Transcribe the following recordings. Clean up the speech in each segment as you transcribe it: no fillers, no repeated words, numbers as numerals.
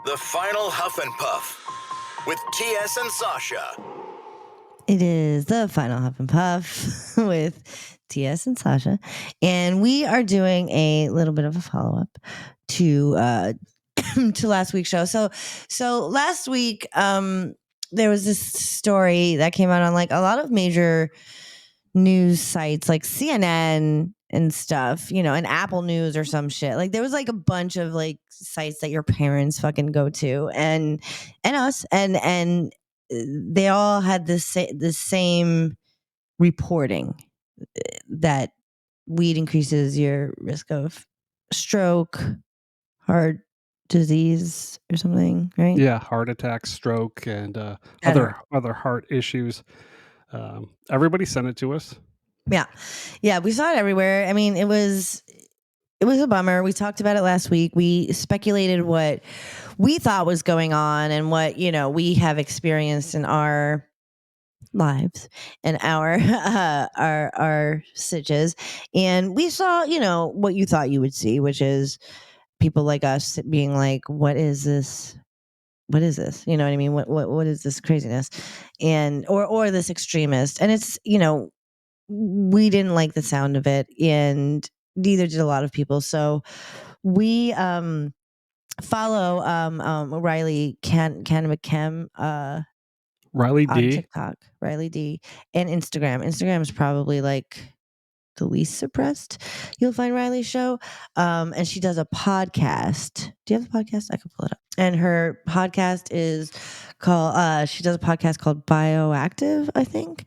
The Final Huff and Puff with TS and Sasha. It is the Final Huff and Puff with TS and Sasha, and we are doing a little bit of a follow up to to last week's show. So last week, there was this story that came out on like a lot of major news sites, like CNN and stuff, you know, and Apple News or some shit. Like there was like a bunch of like sites that your parents fucking go to, and us, and they all had the same reporting that weed increases your risk of stroke, heart disease, or something, right? Yeah, heart attack, stroke, and other heart issues. Everybody sent it to us. Yeah, we saw it everywhere. I mean, it was a bummer. We talked about it last week. We speculated what we thought was going on and what, you know, we have experienced in our lives and our our sitches. And we saw, you know, what you thought you would see, which is people like us being like, what is this? What is this? You know what I mean? What is this craziness? And or this extremist. And it's, you know, we didn't like the sound of it, and neither did a lot of people. So we follow Riley Chem Riley on D. TikTok, Riley D, and Instagram. Instagram is probably like the least suppressed. You'll find Riley's show. And she does a podcast. Do you have the podcast? I could pull it up. And her podcast is called she does a podcast called Bioactive, I think.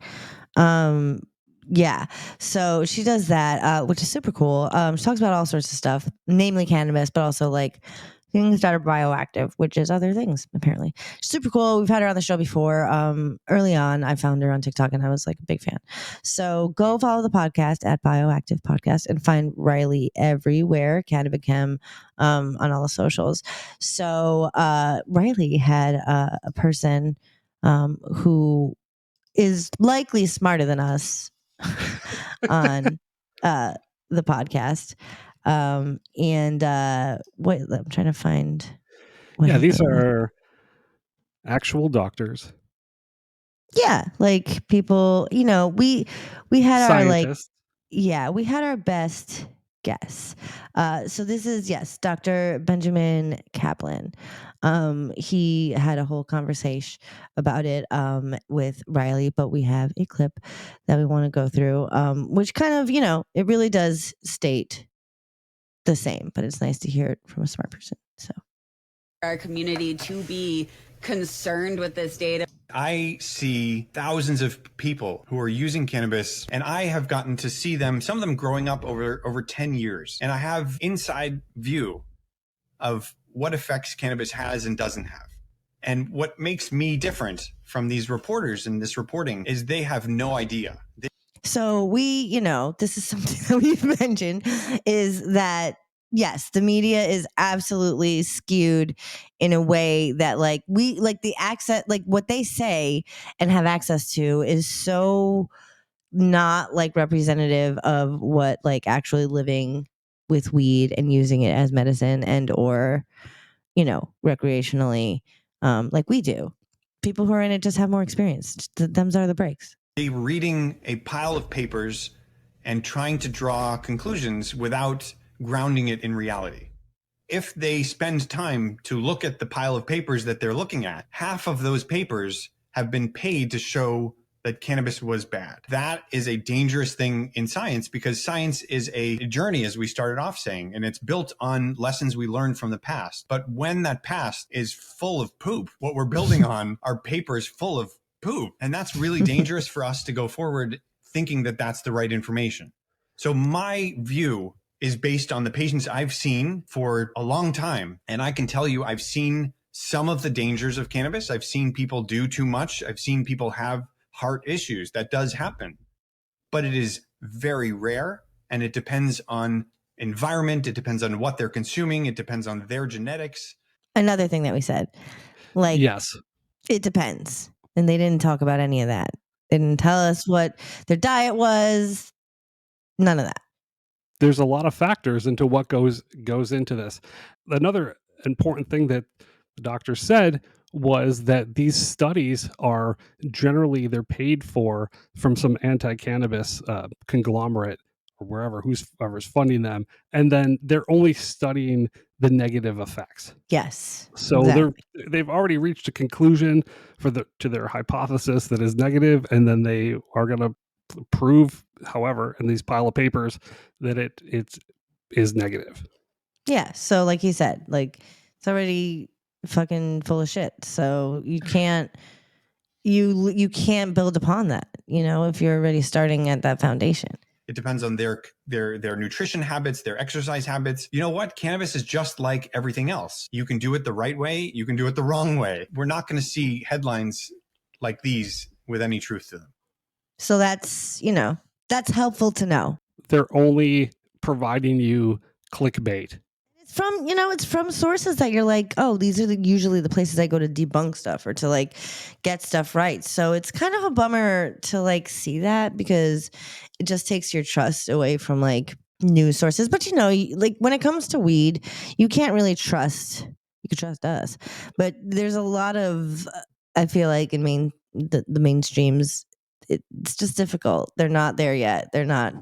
Yeah. So she does that, which is super cool. She talks about all sorts of stuff, namely cannabis, but also like things that are bioactive, which is other things, apparently. Super cool. We've had her on the show before. Early on, I found her on TikTok and I was like a big fan. So go follow the podcast at Bioactive Podcast and find Riley everywhere, Cannabis Chem, on all the socials. So Riley had a person who is likely smarter than us on the podcast. And wait, I'm trying to find. Yeah, these are actual doctors. Yeah, like people, you know, we had scientists. we had our best guess. So this is, yes, Dr. Benjamin Caplan. He had a whole conversation about it with Riley, but we have a clip that we want to go through, which kind of, you know, it really does state the same, but it's nice to hear it from a smart person. So our community to be concerned with this data. I see thousands of people who are using cannabis, and I have gotten to see them, some of them growing up over 10 years. And I have inside view of what effects cannabis has and doesn't have. And what makes me different from these reporters in this reporting is they have no idea. So we, you know, this is something that we've mentioned, is that yes, the media is absolutely skewed in a way that like we like the access, like what they say and have access to is so not like representative of what like actually living with weed and using it as medicine and or, you know, recreationally, like we do. People who are in it just have more experience. Them's are the breaks. Reading a pile of papers and trying to draw conclusions without grounding it in reality. If they spend time to look at the pile of papers that they're looking at, half of those papers have been paid to show that cannabis was bad. That is a dangerous thing in science, because science is a journey, as we started off saying, and it's built on lessons we learned from the past. But when that past is full of poop, what we're building on are papers full of poop. And that's really dangerous for us to go forward thinking that that's the right information. So my view is based on the patients I've seen for a long time. And I can tell you, I've seen some of the dangers of cannabis. I've seen people do too much. I've seen people have heart issues. That does happen, but it is very rare. And it depends on environment. It depends on what they're consuming. It depends on their genetics. Another thing that we said, like, yes, it depends. And they didn't talk about any of that. They didn't tell us what their diet was. None of that. There's a lot of factors into what goes into this. Another important thing that the doctor said was that these studies are generally they're paid for from some anti-cannabis conglomerate or whoever's funding them, and then they're only studying the negative effects. Yes. So exactly. they've already reached a conclusion to their hypothesis that is negative, and then they are going to prove, however, in these pile of papers that it is negative. Yeah. So like he said, like it's already fucking full of shit. So you can't build upon that, if you're already starting at that foundation. It depends on their nutrition habits, their exercise habits. You know what? Cannabis is just like everything else. You can do it the right way. You can do it the wrong way. We're not going to see headlines like these with any truth to them. So that's helpful to know. They're only providing you clickbait. It's from sources that you're like, oh, these are usually the places I go to debunk stuff or to like get stuff right. So it's kind of a bummer to like see that, because it just takes your trust away from like news sources. But like when it comes to weed, you can't really trust. You can trust us, but there's a lot of I feel like in the mainstreams, it's just difficult. They're not there yet. They're not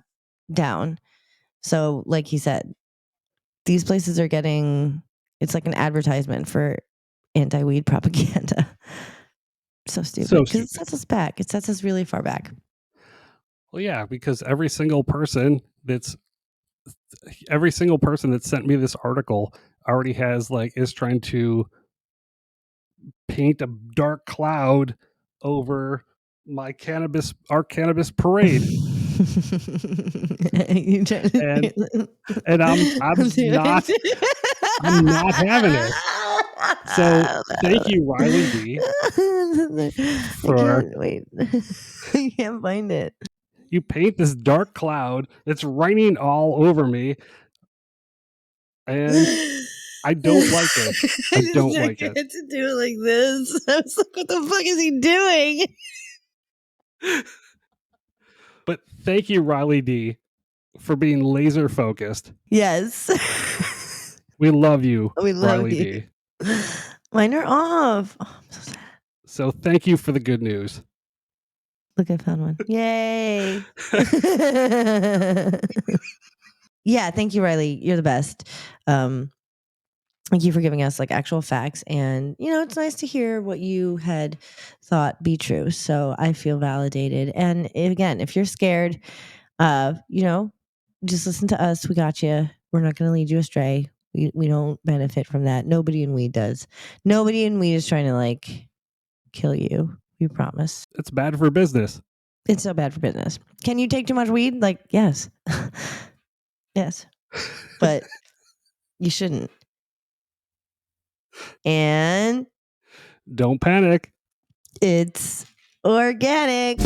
down. So like he said, these places are it's like an advertisement for anti-weed propaganda. So stupid. Because it sets us back. It sets us really far back. Well, yeah, because every single person that sent me this article already is trying to paint a dark cloud over our cannabis parade. and I'm not having it. So thank you, Riley D. Wait. I can't find it. You paint this dark cloud that's raining all over me, and I don't like it. I don't like it. To do it like this. I was like, what the fuck is he doing? But thank you, Riley D, for being laser focused. Yes. We love you, We love Riley you. D. Mine are off. Oh, I'm so sad. So thank you for the good news. Look, I found one. Yay. Yeah, thank you, Riley. You're the best. Thank you for giving us like actual facts, and it's nice to hear what you had thought be true. So I feel validated. And again, if you're scared, just listen to us. We got you. We're not going to lead you astray. We don't benefit from that. Nobody in weed does. Nobody in weed is trying to like kill you. We promise. It's bad for business. It's so bad for business. Can you take too much weed? Like, yes. Yes. But you shouldn't. And don't panic. It's organic.